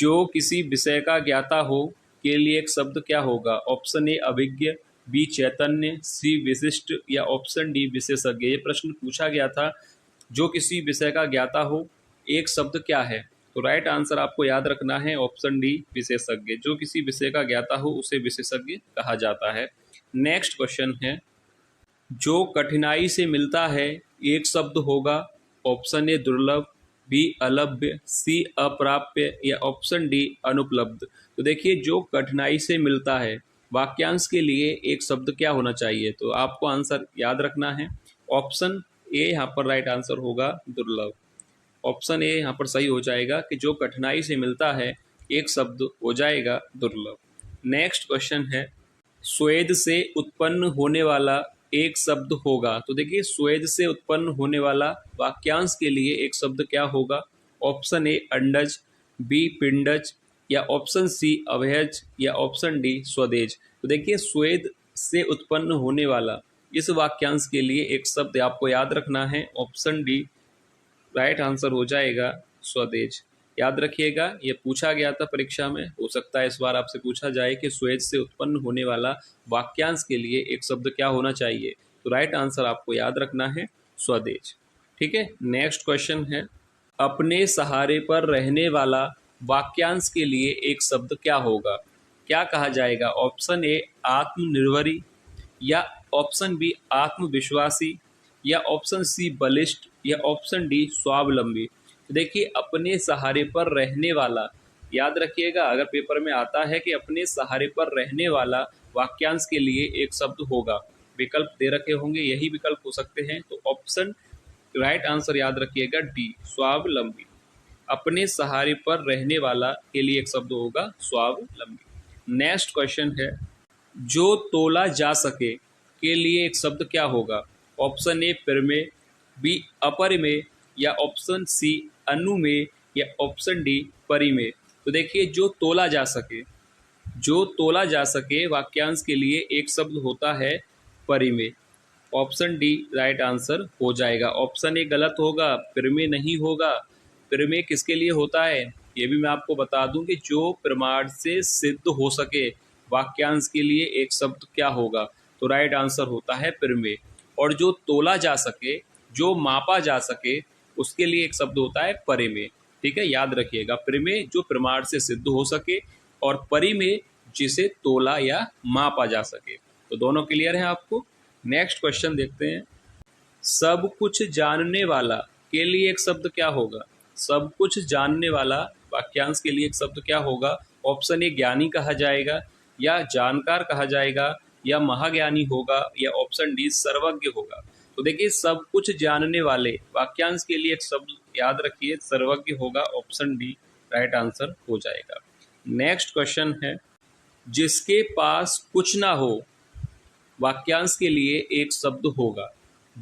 जो किसी विषय का ज्ञाता हो के लिए एक शब्द क्या होगा? ऑप्शन ए अभिज्ञ, बी चैतन्य, सी विशिष्ट या ऑप्शन डी विशेषज्ञ। ये प्रश्न पूछा गया था, जो किसी विषय का ज्ञाता हो एक शब्द क्या है? तो राइट आंसर आपको याद रखना है ऑप्शन डी विशेषज्ञ। जो किसी विषय का ज्ञाता हो उसे विशेषज्ञ कहा जाता है। नेक्स्ट क्वेश्चन है, जो कठिनाई से मिलता है एक शब्द होगा? ऑप्शन ए दुर्लभ, बी अलभ्य, सी अप्राप्य या ऑप्शन डी अनुपलब्ध। तो देखिए, जो कठिनाई से मिलता है वाक्यांश के लिए एक शब्द क्या होना चाहिए? तो आपको आंसर याद रखना है ऑप्शन ए यहाँ पर राइट आंसर होगा दुर्लभ। ऑप्शन ए यहाँ पर सही हो जाएगा कि जो कठिनाई से मिलता है एक शब्द हो जाएगा दुर्लभ। नेक्स्ट क्वेश्चन है, स्वेद से उत्पन्न होने वाला एक शब्द होगा? तो देखिए, स्वेद से उत्पन्न होने वाला वाक्यांश के लिए एक शब्द क्या होगा? ऑप्शन ए अंडज, बी पिंडज या ऑप्शन सी अवयज या ऑप्शन डी स्वदेज। तो देखिए, स्वेद से उत्पन्न होने वाला इस वाक्यांश के लिए एक शब्द आपको याद रखना है ऑप्शन डी राइट आंसर हो जाएगा स्वदेज। याद रखिएगा, ये पूछा गया था परीक्षा में, हो सकता है इस बार आपसे पूछा जाए कि स्वेद से उत्पन्न होने वाला वाक्यांश के लिए एक शब्द क्या होना चाहिए? तो राइट आंसर आपको याद रखना है स्वदेज। ठीक है। नेक्स्ट क्वेश्चन है, अपने सहारे पर रहने वाला वाक्यांश के लिए एक शब्द क्या होगा? क्या कहा जाएगा? ऑप्शन ए आत्मनिर्भरी या ऑप्शन बी आत्मविश्वासी या ऑप्शन सी बलिष्ठ या ऑप्शन डी स्वावलंबी। तो देखिए, अपने सहारे पर रहने वाला, याद रखिएगा अगर पेपर में आता है कि अपने सहारे पर रहने वाला वाक्यांश के लिए एक शब्द होगा, विकल्प दे रखे होंगे, यही विकल्प हो सकते हैं। तो ऑप्शन राइट आंसर याद रखिएगा डी स्वावलंबी। अपने सहारे पर रहने वाला के लिए एक शब्द होगा स्वावलंबी। नेक्स्ट क्वेश्चन है, जो तोला जा सके के लिए एक शब्द क्या होगा? ऑप्शन ए परिमेय, बी अपरिमेय या ऑप्शन सी अनुमेय या ऑप्शन डी परिमेय। तो देखिए, जो तोला जा सके, जो तोला जा सके वाक्यांश के लिए एक शब्द होता है परिमेय। ऑप्शन डी राइट आंसर हो जाएगा। ऑप्शन ए गलत होगा, परिमेय नहीं होगा। परिमेय किसके लिए होता है ये भी मैं आपको बता दूं कि जो प्रमाण से सिद्ध हो सके वाक्यांश के लिए एक शब्द क्या होगा? तो राइट आंसर होता है परिमेय। और जो तोला जा सके, जो मापा जा सके, उसके लिए एक शब्द होता है परिमेय। ठीक है, याद रखिएगा, परिमेय जो प्रमाण से सिद्ध हो सके और परिमेय जिसे तोला या मापा जा सके। तो दोनों क्लियर है आपको। नेक्स्ट क्वेश्चन देखते हैं, सब कुछ जानने वाला के लिए एक शब्द क्या होगा? सब कुछ जानने वाला वाक्यांश के लिए एक शब्द क्या होगा? ऑप्शन ए ज्ञानी कहा जाएगा या जानकार कहा जाएगा या महाज्ञानी होगा या ऑप्शन डी सर्वज्ञ होगा। तो देखिए, सब कुछ जानने वाले वाक्यांश के लिए एक शब्द याद रखिए सर्वज्ञ होगा। ऑप्शन डी राइट आंसर हो जाएगा। नेक्स्ट क्वेश्चन है, जिसके पास कुछ ना हो वाक्यांश के लिए एक शब्द होगा।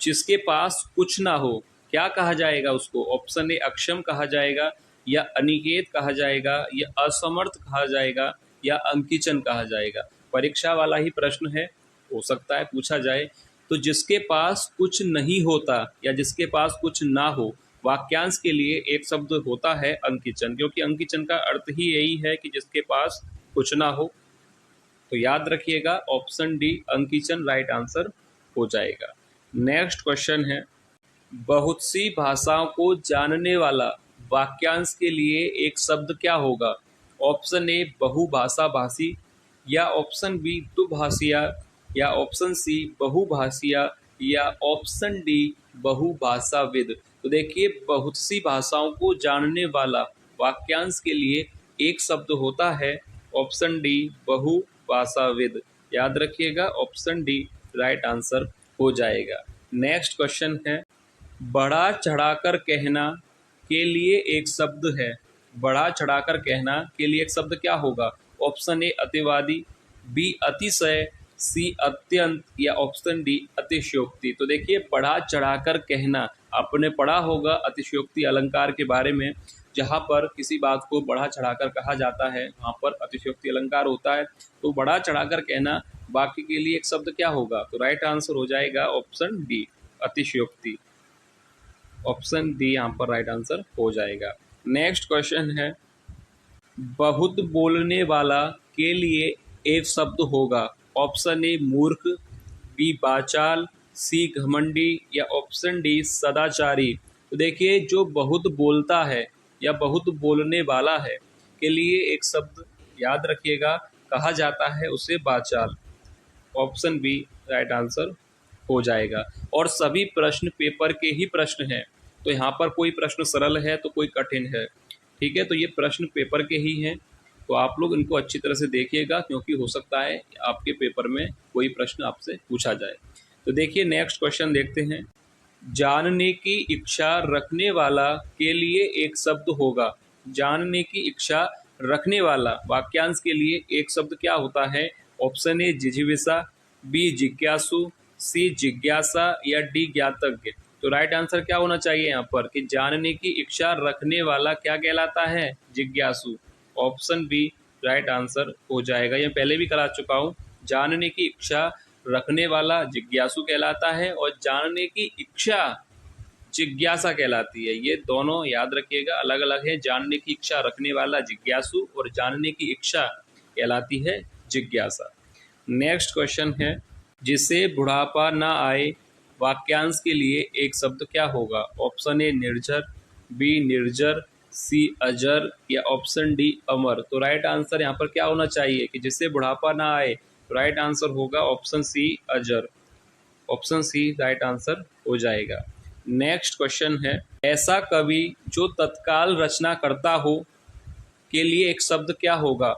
जिसके पास कुछ ना हो क्या कहा जाएगा उसको? ऑप्शन ए अक्षम कहा जाएगा या अनिकेत कहा जाएगा या असमर्थ कहा जाएगा या अंकिचन कहा जाएगा। परीक्षा वाला ही प्रश्न है, हो सकता है पूछा जाए। तो जिसके पास कुछ नहीं होता या जिसके पास कुछ ना हो वाक्यांश के लिए एक शब्द होता है अंकिचन, क्योंकि अंकिचन का अर्थ ही यही है कि जिसके पास कुछ ना हो। तो याद रखिएगा ऑप्शन डी अंकिचन राइट आंसर हो जाएगा। नेक्स्ट क्वेश्चन है, बहुत सी भाषाओं को जानने वाला वाक्यांश के लिए एक शब्द क्या होगा? ऑप्शन ए बहुभाषा भाषी या ऑप्शन बी दुभाषिया या ऑप्शन सी बहुभाषिया या ऑप्शन डी बहुभाषाविद। तो देखिए, बहुत सी भाषाओं को जानने वाला वाक्यांश के लिए एक शब्द होता है ऑप्शन डी बहुभाषाविद। याद रखिएगा ऑप्शन डी राइट आंसर हो जाएगा। नेक्स्ट क्वेश्चन है, बढ़ा चढ़ाकर कहना के लिए एक शब्द है। बढ़ा चढ़ाकर कहना के लिए एक शब्द क्या होगा? ऑप्शन ए अतिवादी, बी अतिशय, सी अत्यंत या ऑप्शन डी अतिशयोक्ति। तो देखिए, बढ़ा चढ़ाकर कहना, आपने पढ़ा होगा अतिशयोक्ति अलंकार के बारे में, जहाँ पर किसी बात को बढ़ा चढ़ाकर कहा जाता है वहाँ पर अतिशयोक्ति अलंकार होता है। तो बढ़ा चढ़ाकर कहना वाक्य के लिए एक शब्द क्या होगा? तो राइट आंसर हो जाएगा ऑप्शन डी अतिशयोक्ति। ऑप्शन डी यहाँ पर राइट आंसर हो जाएगा। नेक्स्ट क्वेश्चन है, बहुत बोलने वाला के लिए एक शब्द होगा। ऑप्शन ए मूर्ख, बी बाचाल, सी घमंडी या ऑप्शन डी सदाचारी। तो देखिए, जो बहुत बोलता है या बहुत बोलने वाला है के लिए एक शब्द याद रखिएगा, कहा जाता है उसे बाचाल। ऑप्शन बी राइट आंसर हो जाएगा। और सभी प्रश्न पेपर के ही प्रश्न हैं, तो यहाँ पर कोई प्रश्न सरल है तो कोई कठिन है। ठीक है, तो ये प्रश्न पेपर के ही हैं, तो आप लोग इनको अच्छी तरह से देखिएगा, क्योंकि हो सकता है आपके पेपर में कोई प्रश्न आपसे पूछा जाए। तो देखिए, नेक्स्ट क्वेश्चन देखते हैं। जानने की इच्छा रखने वाला के लिए एक शब्द होगा। जानने की इच्छा रखने वाला वाक्यांश के लिए एक शब्द क्या होता है? ऑप्शन ए जिजीविषा, बी जिज्ञासु, सी जिज्ञासा या डी ज्ञातज्ञ। तो राइट आंसर क्या होना चाहिए यहाँ पर कि जानने की इच्छा रखने वाला क्या कहलाता है? जिज्ञासु। ऑप्शन बी राइट आंसर हो जाएगा। ये पहले भी करा चुका हूँ। जानने की इच्छा रखने वाला जिज्ञासु कहलाता है और जानने की इच्छा जिज्ञासा कहलाती है। ये दोनों याद रखिएगा, अलग अलग है। जानने की इच्छा रखने वाला जिज्ञासु और जानने की इच्छा कहलाती है जिज्ञासा। नेक्स्ट क्वेश्चन है, जिसे बुढ़ापा ना आए वाक्यांश के लिए एक शब्द क्या होगा? ऑप्शन ए निर्झर, बी निर्जर, सी अजर या ऑप्शन डी अमर। तो राइट आंसर यहाँ पर क्या होना चाहिए कि जिससे बुढ़ापा ना आए? तो राइट आंसर होगा ऑप्शन सी अजर। ऑप्शन सी राइट आंसर हो जाएगा। नेक्स्ट क्वेश्चन है, ऐसा कवि जो तत्काल रचना करता हो के लिए एक शब्द क्या होगा?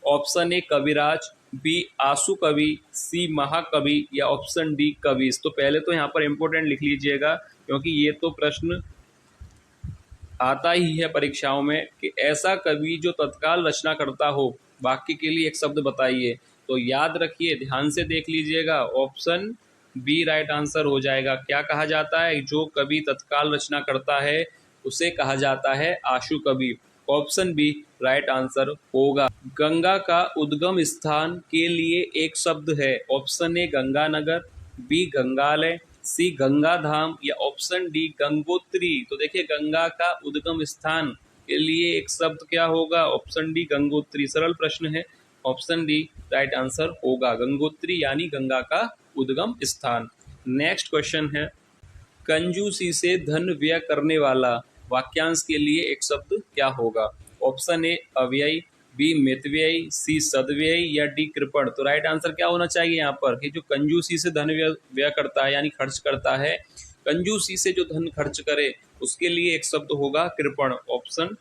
ऑप्शन ए कविराज, बी आशु कवि, सी महाकवि या ऑप्शन डी कविस। तो पहले तो यहाँ पर इम्पोर्टेंट लिख लीजिएगा, क्योंकि ये तो प्रश्न आता ही है परीक्षाओं में कि ऐसा कवि जो तत्काल रचना करता हो, वाक्य के लिए एक शब्द बताइए। तो याद रखिए, ध्यान से देख लीजिएगा, ऑप्शन बी राइट आंसर हो जाएगा। क्या कहा जाता है? जो कवि तत्काल रचना करता है उसे कहा जाता है आशु कवि। ऑप्शन बी राइट आंसर होगा। गंगा का उद्गम स्थान के लिए एक शब्द है। ऑप्शन ए गंगानगर, बी गंगालय, सी गंगाधाम या ऑप्शन डी गंगोत्री। तो देखिए, गंगा का उद्गम स्थान के लिए एक शब्द क्या होगा? Option D Gangotri. सरल प्रश्न है, ऑप्शन डी राइट आंसर होगा। गंगोत्री यानी गंगा का उद्गम स्थान। नेक्स्ट क्वेश्चन है, कंजूसी से धन व्यय करने वाला वाक्यांश के लिए एक शब्द क्या होगा? ऑप्शन ए अव्ययी, बी मितव्ययी, सी सदव्ययी या डी कृपण। तो राइट आंसर क्या होना चाहिए यहाँ पर कि जो कंजूसी से धन व्यय करता है यानी खर्च करता है, कंजूसी से जो धन खर्च करे उसके लिए एक शब्द होगा कृपण। ऑप्शन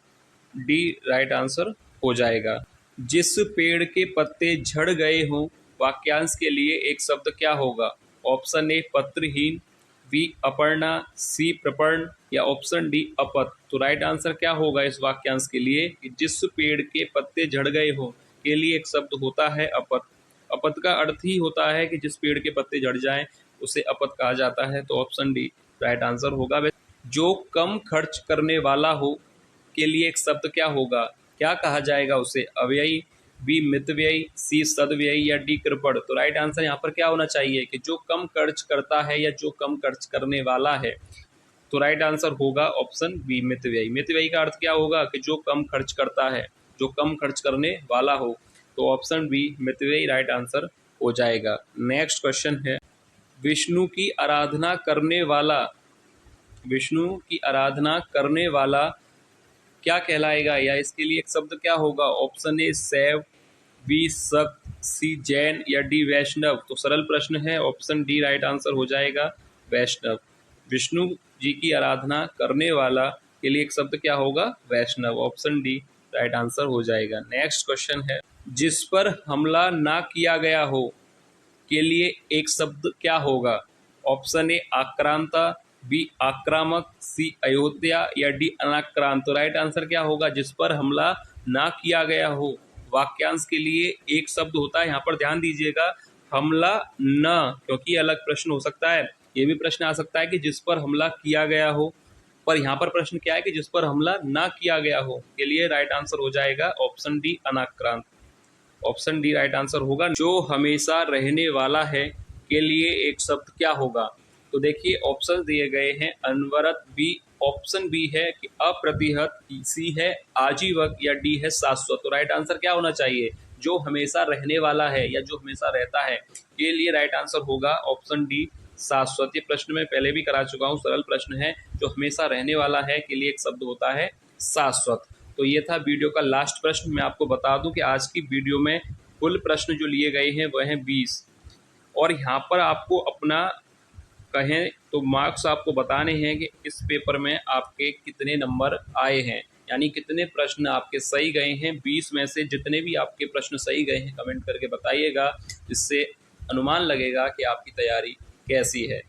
डी राइट आंसर हो जाएगा। जिस पेड़ के पत्ते झड़ गए हों वाक्यांश के लिए एक शब्द क्या होगा? ऑप्शन ए पत्रहीन, बी अपर्णा, सी प्रपर्ण या ऑप्शन डी अपत। तो राइट आंसर क्या होगा इस वाक्यांश के लिए कि जिस पेड़ के पत्ते झड़ गए हो के लिए एक शब्द होता है अपत। अपत का अर्थ ही होता है कि जिस पेड़ के पत्ते झड़ जाएं उसे अपत कहा जाता है। तो ऑप्शन डी राइट आंसर होगा। जो कम खर्च करने वाला हो के लिए एक शब्द क्या होगा? क्या कहा जाएगा उसे? अव्ययी, बी मितव्ययी, सी सदव्ययी या डी कृपण। तो राइट आंसर यहाँ पर क्या होना चाहिए कि जो कम खर्च करता है या जो कम खर्च करने वाला है। तो राइट आंसर होगा ऑप्शन बी मितव्ययी। मितव्ययी का अर्थ क्या होगा कि जो कम खर्च करता है, जो कम खर्च करने वाला हो। तो ऑप्शन बी मितव्ययी राइट आंसर हो जाएगा। नेक्स्ट क्वेश्चन है, विष्णु की आराधना करने वाला, विष्णु की आराधना करने वाला क्या कहलाएगा या इसके लिए एक शब्द क्या होगा? ऑप्शन ए शैव, बी शक्त, सी जैन या डी वैष्णव। तो सरल प्रश्न है, ऑप्शन डी राइट आंसर हो जाएगा वैष्णव। विष्णु जी की आराधना करने वाला के लिए एक शब्द क्या होगा? वैष्णव। ऑप्शन डी राइट आंसर हो जाएगा। नेक्स्ट क्वेश्चन है, जिस पर हमला ना किया गया हो के लिए एक शब्द क्या होगा? ऑप्शन ए आक्रांता, बी आक्रामक, सी अयोध्या या डी अनाक्रांत। तो राइट आंसर क्या होगा? जिस पर हमला ना किया गया हो वाक्यांश के लिए एक शब्द होता है। यहाँ पर ध्यान दीजिएगा, हमला न, क्योंकि अलग प्रश्न हो सकता है। ये भी प्रश्न आ सकता है कि जिस पर हमला किया गया हो, पर यहाँ पर प्रश्न क्या है कि जिस पर हमला ना किया गया हो के लिए राइट आंसर हो जाएगा ऑप्शन डी अनाक्रांत। ऑप्शन डी राइट आंसर होगा। जो हमेशा रहने वाला है के लिए एक शब्द क्या होगा? तो देखिए, ऑप्शन दिए गए हैं अनवरत, बी ऑप्शन बी है कि अप्रतिहत, सी है आजीवक या डी है शाश्वत। तो राइट आंसर क्या होना चाहिए? जो हमेशा रहने वाला है या जो हमेशा रहता है, के लिए राइट आंसर होगा ऑप्शन डी शाश्वत। ये प्रश्न मैं पहले भी करा चुका हूँ, सरल प्रश्न है। जो हमेशा रहने वाला है के लिए एक शब्द होता है शाश्वत। तो ये था वीडियो का लास्ट प्रश्न। मैं आपको बता दूं कि आज की वीडियो में कुल प्रश्न जो लिए गए हैं वह हैं 20, और यहाँ पर आपको अपना कहें तो मार्क्स आपको बताने हैं कि इस पेपर में आपके कितने नंबर आए हैं, यानी कितने प्रश्न आपके सही गए हैं। 20 में से जितने भी आपके प्रश्न सही गए हैं कमेंट करके बताइएगा, जिससे अनुमान लगेगा कि आपकी तैयारी कैसी है।